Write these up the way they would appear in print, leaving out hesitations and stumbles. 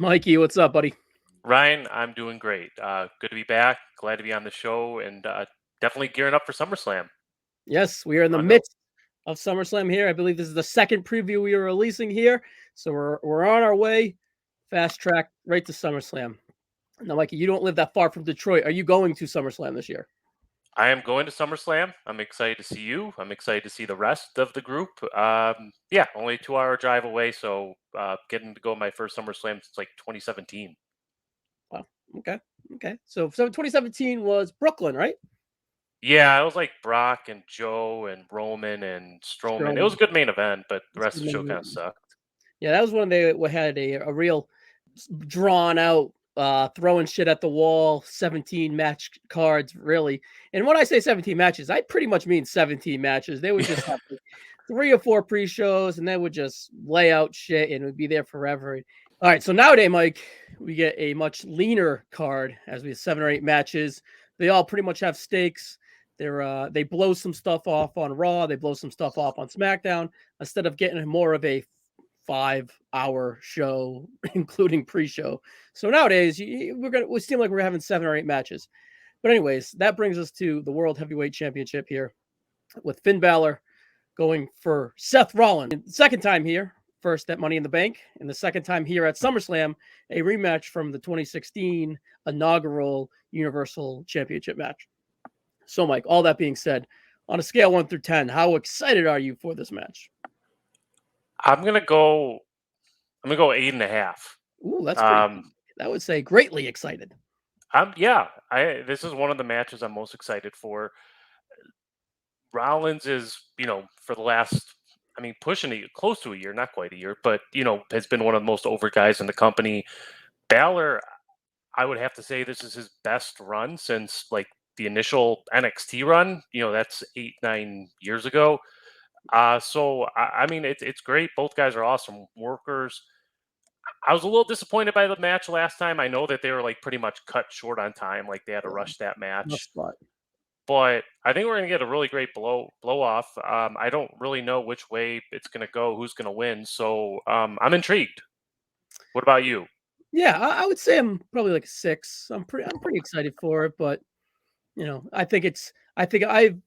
Mikey, what's up, buddy? Ryan, I'm doing great. Good to be back. Glad to be on the show and definitely gearing up for SummerSlam. Yes, we are in the Unknown. midst of SummerSlam here. I believe this is the second preview we are releasing here. So we're on our way, fast track right to SummerSlam. Now, Mikey, you don't live that far from Detroit. Are you going to SummerSlam this year? I am going to SummerSlam. I'm excited to see you. I'm excited to see the rest of the group. Yeah, only a 2 hour drive away. So getting to go my first SummerSlam since like 2017. Wow. Okay. Okay. So 2017 was Brooklyn, right? Yeah, it was like Brock and Joe and Roman and Strowman. It was Strowman. a good main event, but the That's rest the of the show kind main- of sucked. Yeah, that was when they had a real drawn out throwing shit at the wall 17 match cards really. And when I say 17 matches, I pretty much mean 17 matches. They would just have like 3 or 4 pre-shows and they would just lay out shit and it would be there forever. All right, so nowadays, Mike, we get a much leaner card as we have 7 or 8 matches. They all pretty much have stakes. They blow some stuff off on Raw, they blow some stuff off on SmackDown instead of getting more of a 5-hour show, including pre-show. So nowadays, we seem like we're having 7 or 8 matches. But anyways, that brings us to the World Heavyweight Championship here with Finn Balor going for Seth Rollins. Second time here, first at Money in the Bank, and the second time here at SummerSlam, a rematch from the 2016 inaugural Universal Championship match. So, Mike, all that being said, on a scale 1 through 10, how excited are you for this match? I'm gonna go. I'm gonna go 8.5. Ooh, that's pretty. Um, That would say greatly excited. yeah, this is one of the matches I'm most excited for. Rollins is, for the last, I mean, pushing it close to a year, not quite a year, but has been one of the most over guys in the company. Balor, I would have to say this is his best run since like the initial NXT run. That's 8, 9 years ago. I mean, it's great. Both guys are awesome workers. I was a little disappointed by the match last time. I know that they were like pretty much cut short on time, like they had to Yeah, rush that rough match. spot. But I think we're gonna get a really great blow off. I don't really know which way it's gonna go, who's gonna win. So I'm intrigued. What about you? Yeah, I would say I'm probably like a 6. I'm pretty excited for it, but I think I'm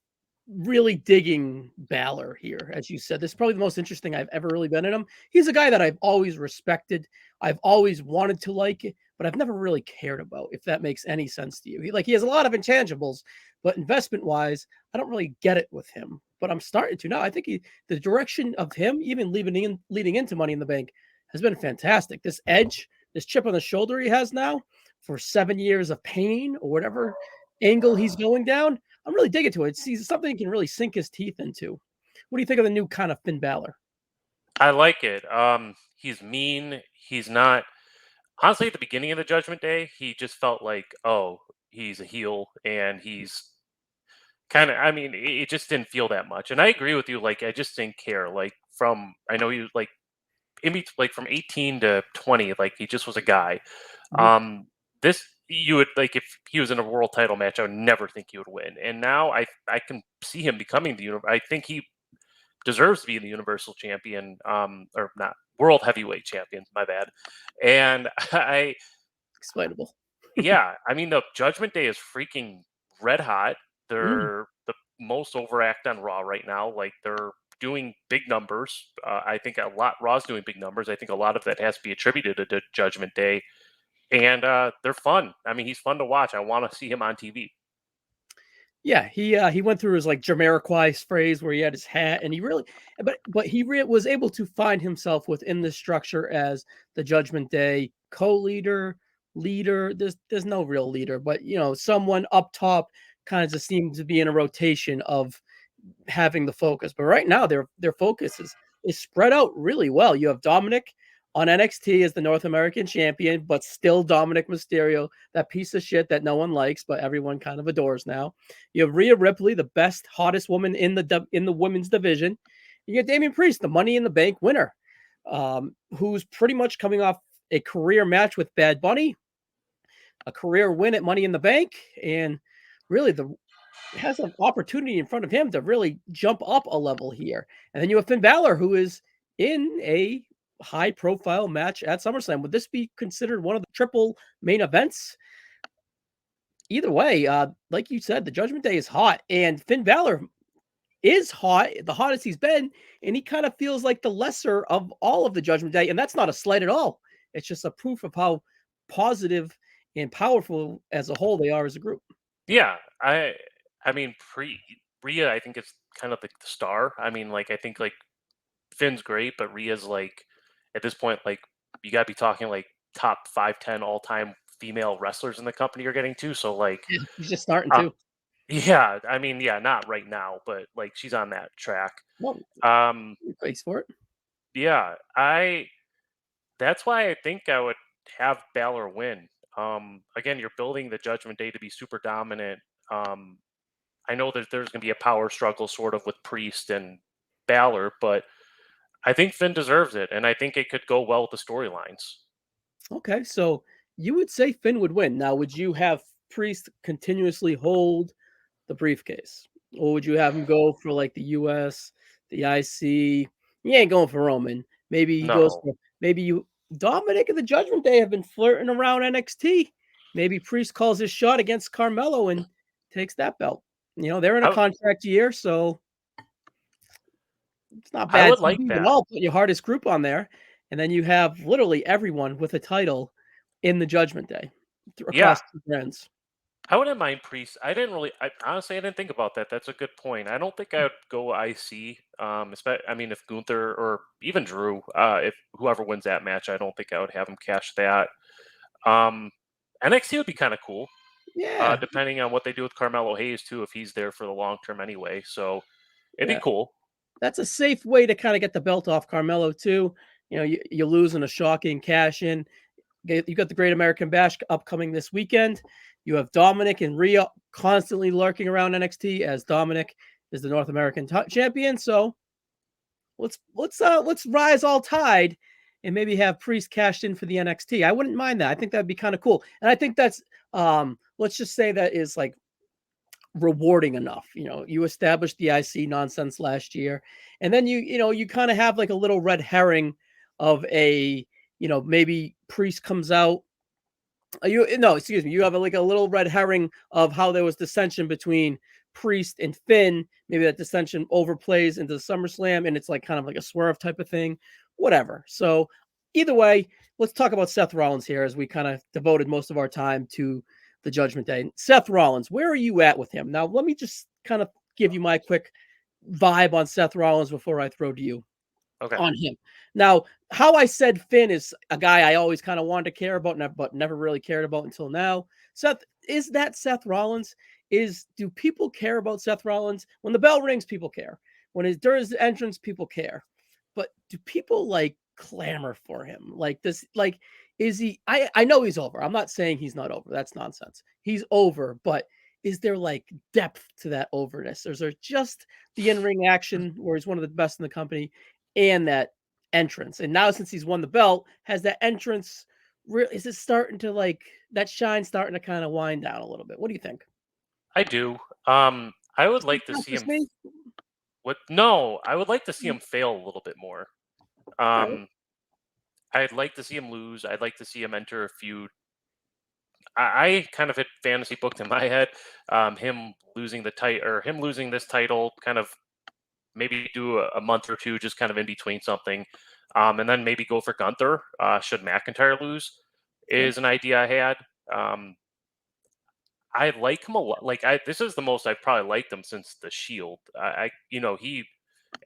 really digging Balor here, as you said. This is probably the most interesting I've ever really been in him. He's a guy that I've always respected. I've always wanted to like it, but I've never really cared about, if that makes any sense to you. He has a lot of intangibles, but investment wise, I don't really get it with him. But I'm starting to now. I think the direction of him, even leading into Money in the Bank, has been fantastic. This edge, this chip on the shoulder he has now for 7 years of pain or whatever angle he's going down, I'm really digging to it. It's something he can really sink his teeth into. What do you think of the new kind of Finn Balor? I like it. He's mean. He's not. Honestly, at the beginning of the Judgment Day, he just felt like, oh, he's a heel, and he's kind of. I mean, it just didn't feel that much. And I agree with you. Like, I just didn't care. Like, I know he was like like from 18 to 20, like he just was a guy. Mhm. Um, this you would like if he was in a world title match, I would never think he would win. And now I can see him becoming I think he deserves to be the Universal Champion, or not World Heavyweight Champion. My bad. And Explainable. yeah, I mean the Judgment Day is freaking red hot. Mm. They're the most overact on Raw right now. Like they're doing big numbers. I think a lot Raw's doing big numbers. I think a lot of that has to be attributed to Judgment Day, and they're fun. I mean, he's fun to watch. I want to see him on TV. Yeah, he went through his like Jamiroquai phrase where he had his hat, and he really, but was able to find himself within the structure as the Judgment Day co-leader, leader. There's no real leader, but someone up top kind of just seems to be in a rotation of having the focus. But right now, their focus is spread out really well. You have Dominic on NXT as the North American champion, but still Dominic Mysterio, that piece of shit that no one likes, but everyone kind of adores now. You have Rhea Ripley, the best, hottest woman in the women's division. You get Damian Priest, the Money in the Bank winner, who's pretty much coming off a career match with Bad Bunny, a career win at Money in the Bank, and really has an opportunity in front of him to really jump up a level here. And then you have Finn Balor, who is in a high profile match at SummerSlam. Would this be considered one of the triple main events? Either way, like you said, the Judgment Day is hot, and Finn Balor is hot, the hottest he's been, and he kind of feels like the lesser of all of the Judgment Day, and that's not a slight at all. It's just a proof of how positive and powerful as a whole they are as a group. Yeah, I mean, Rhea, I think it's kind of like the star. I mean, like I think like Finn's great, but Rhea's like at this point, like you got to be talking like top 5, 10 all time female wrestlers in the company you're getting to. So like, Yeah, he's just starting uh, too. yeah, I mean, yeah, not right now, but like she's on that track. Well, Um, thanks for it. yeah, that's why I think I would have Balor win. Again, you're building the Judgment Day to be super dominant. Um, I know that there's going to be a power struggle sort of with Priest and Balor, but I think Finn deserves it, and I think it could go well with the storylines. Okay, so you would say Finn would win. Now, would you have Priest continuously hold the briefcase? Or would you have him go for like the US, the IC? He ain't going for Roman. Maybe he goes No, for Dominic and the Judgment Day have been flirting around NXT. Maybe Priest calls his shot against Carmelo and takes that belt. They're in a I, contract year, so it's not I bad would like TV at that. all. Put your hardest group on there, and then you have literally everyone with a title in the Judgment Day Yeah, across two brands. I wouldn't mind Priest. Honestly, I didn't think about that. That's a good point. I don't think I would go IC. I mean, if Gunther or even Drew, if whoever wins that match, I don't think I would have him cash that. Um, NXT would be kind of cool, Yeah, depending on what they do with Carmelo Hayes too, if he's there for the long term anyway. So it'd be yeah. cool. That's a safe way to kind of get the belt off Carmelo too. You lose in a shocking cash in. You got the Great American Bash upcoming this weekend. You have Dominic and Rhea constantly lurking around NXT as Dominic is the North American champion. So let's rise all tide and maybe have Priest cashed in for the NXT. I wouldn't mind that. I think that'd be kind of cool. And I think that's let's just say that is like rewarding enough. You established the IC nonsense last year, and then you kind of have like a little red herring of maybe Priest comes out. Excuse me. You have like a little red herring of how there was dissension between Priest and Finn. Maybe that dissension overplays into the SummerSlam, and it's like kind of like a swerve type of thing. Whatever. So either way, let's talk about Seth Rollins here as we kind of devoted most of our time to the Judgment Day. Seth Rollins, where are you at with him? Now, let me just kind of give you my quick vibe on Seth Rollins before I throw to you Okay. on him. Now, how I said Finn is a guy I always kind of wanted to care about, but never really cared about until now. Seth, is that Seth Rollins? Do people care about Seth Rollins? When the bell rings, people care. During his entrance, people care. But do people like clamor for him? Is he? I know he's over. I'm not saying he's not over. That's nonsense. He's over, but is there like depth to that overness? Or is there just the in-ring action where he's one of the best in the company and that entrance? And now since he's won the belt, has that entrance is it starting to like that shine starting to kind of wind down a little bit? What do you think? I do. I would like to see Just him. me? What? No, I would like to see him fail a little bit more. All right. Um, I'd like to see him lose. I'd like to see him enter a feud. I kind of had fantasy booked in my head, him losing the title or him losing this title, kind of maybe do a month or two, just kind of in between something, and then maybe go for Gunther. Should McIntyre lose, Okay. is an idea I had. Um, I like him a lot. This is the most I've probably liked him since the Shield. He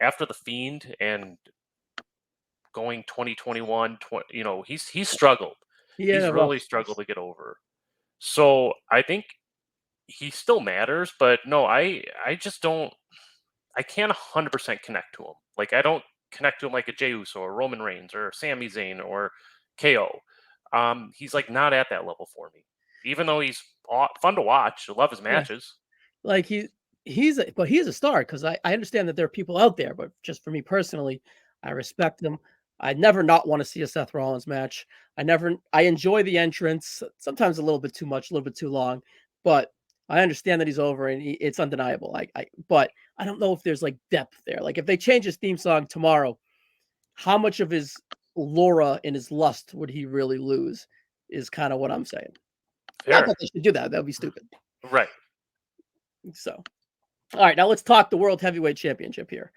after the Fiend and going 2021, he's struggled. He had He's a rough really struggled to get over. So I think he still matters, but no, I just don't. I can't 100% connect to him. Like I don't connect to him like a Jey Uso or Roman Reigns or Sami Zayn or KO. He's like not at that level for me. Even though he's fun to watch, I love his yeah. matches. Like he's a star because I understand that there are people out there, but just for me personally, I respect him. I never not want to see a Seth Rollins match. I enjoy the entrance, sometimes a little bit too much, a little bit too long, but I understand that he's over and it's undeniable. But I don't know if there's like depth there. Like if they change his theme song tomorrow, how much of his Laura in his lust would he really lose? Is kind of what I'm saying. Not Fair. that they should do that. That would be stupid. Right. So, all right, now let's talk the World Heavyweight Championship here.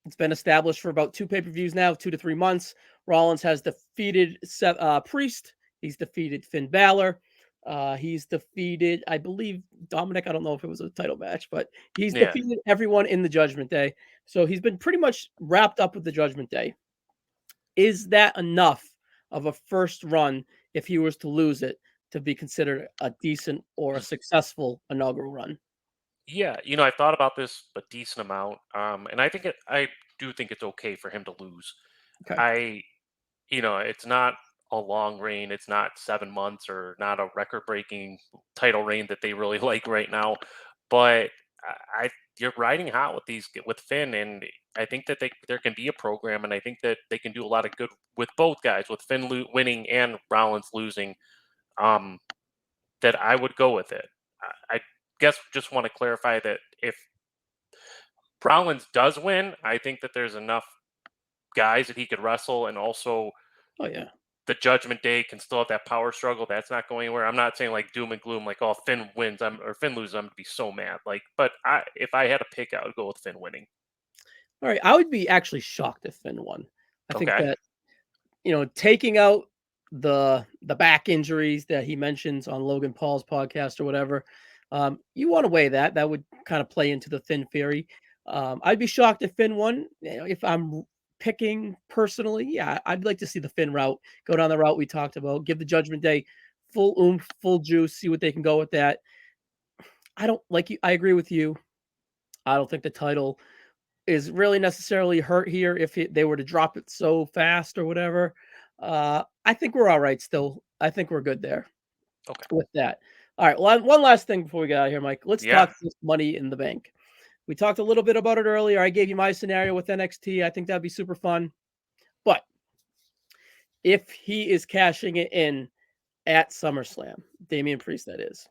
It's been established for about 2 pay-per-views now, 2 to 3 months. Rollins has defeated Priest. He's defeated Finn Balor. He's defeated, I believe, Dominic. I don't know if it was a title match, but he's defeated everyone in the Judgment Day. So he's been pretty much wrapped up with the Judgment Day. Is that enough of a first run if he was to lose it to be considered a decent or a successful inaugural run? Yeah, I thought about this a decent amount, and I do think it's okay for him to lose. Okay. It's not a long reign. It's not 7 months or not a record-breaking title reign that they really like right now. But you're riding hot with Finn, and I think that there can be a program, and I think that they can do a lot of good with both guys, with Finn winning and Rollins losing. That I would go with it. I guess just want to clarify that if Rollins does win, I think that there's enough guys that he could wrestle, and also Oh yeah. the Judgment Day can still have that power struggle. That's not going anywhere. I'm not saying like doom and gloom, like oh Finn wins, or Finn loses, I'm gonna be so mad. But if I had to pick, I would go with Finn winning. All right. I would be actually shocked if Finn won. I think Okay. that taking out the back injuries that he mentions on Logan Paul's podcast or whatever, you want to weigh that. That would kind of play into the Finn theory. I'd be shocked if Finn won. If I'm picking personally, yeah, I'd like to see the Finn route go down the route we talked about. Give the Judgment Day full oomph, full juice. See what they can go with that. I don't like you. I agree with you. I don't think the title is really necessarily hurt here if they were to drop it so fast or whatever. I think we're all right still. I think we're good there with that. All right. One last thing before we get out of here, Mike. Let's talk this Money in the Bank. We talked a little bit about it earlier. I gave you my scenario with NXT. I think that'd be super fun. But if he is cashing it in at SummerSlam, Damian Priest, that is,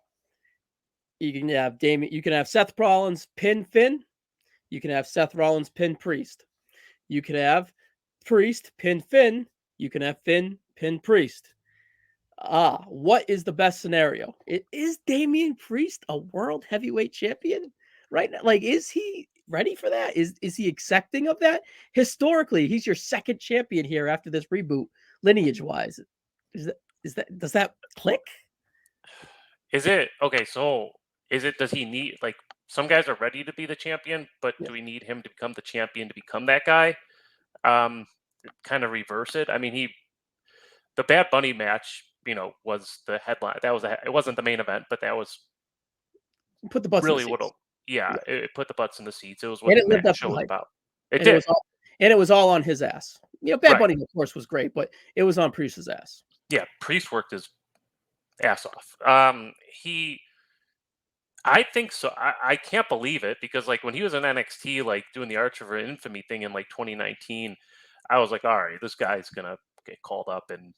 you can have Seth Rollins pin Finn. You can have Seth Rollins pin Priest. You can have Priest pin Finn. You can have Finn pin Priest. What is the best scenario? Is Damian Priest a world heavyweight champion right now? Like, is he ready for that? Is he accepting of that? Historically, he's your second champion here after this reboot, lineage wise. Does that click? Is it okay? So does he need, like, some guys are ready to be the champion, but do we need him to become the champion to become that guy? Kind of reverse it. I mean, the Bad Bunny match, was the headline. It wasn't the main event, but that was Put the butts really in the seats. it put the butts in the seats. It was what And the it lived match up to the showed hype. about. It And did. it was all on his ass. Bad Right. Bunny, of course, was great, but it was on Priest's ass. Yeah, Priest worked his ass off. I think so. I can't believe it, because like when he was in NXT, like doing the Arch of Infamy thing in like 2019, I was like, all right, this guy's gonna get called up, and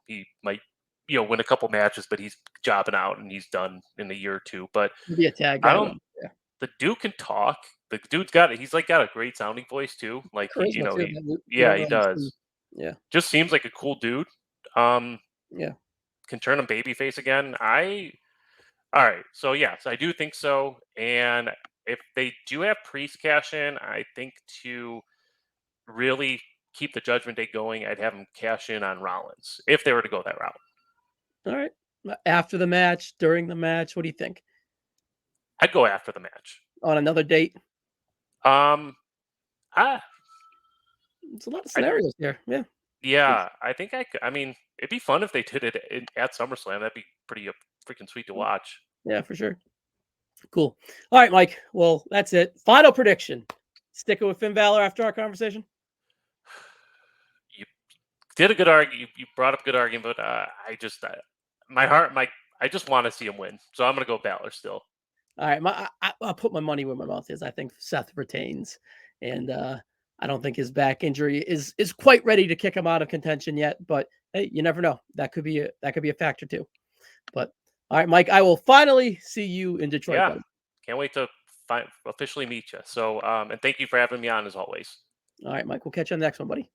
he might win a couple matches, but he's jobbing out and he's done in a year or two. But He'll be a tag I guy. don't. The dude can talk. The dude's he's like got a great sounding voice too. Like Charisma too. he does. Yeah. Just seems like a cool dude. Yeah. Can turn him babyface again. All right. So yes, I do think so. And if they do have Priest cash in, I think to really keep the Judgment Day going, I'd have him cash in on Rollins if they were to go that route. All right. After the match, during the match, what do you think? I'd go after the match. On another date? It's a lot of scenarios here. Yeah. Yeah, I think I could. I mean, it'd be fun if they did it at SummerSlam. That'd be pretty freaking sweet to watch. Yeah, for sure. Cool. All right, Mike. Well, that's it. Final prediction. Sticking with Finn Balor after our conversation? You did a good argument. You brought up a good argument, but I just want to see him win. So I'm going to go Balor still. All right. I'll put my money where my mouth is. I think Seth retains. And I don't think his back injury is quite ready to kick him out of contention yet. But hey, you never know. That could be a factor too. But all right, Mike, I will finally see you in Detroit. Yeah, buddy. Can't wait to officially meet you. So, and thank you for having me on as always. All right, Mike, we'll catch you on the next one, buddy.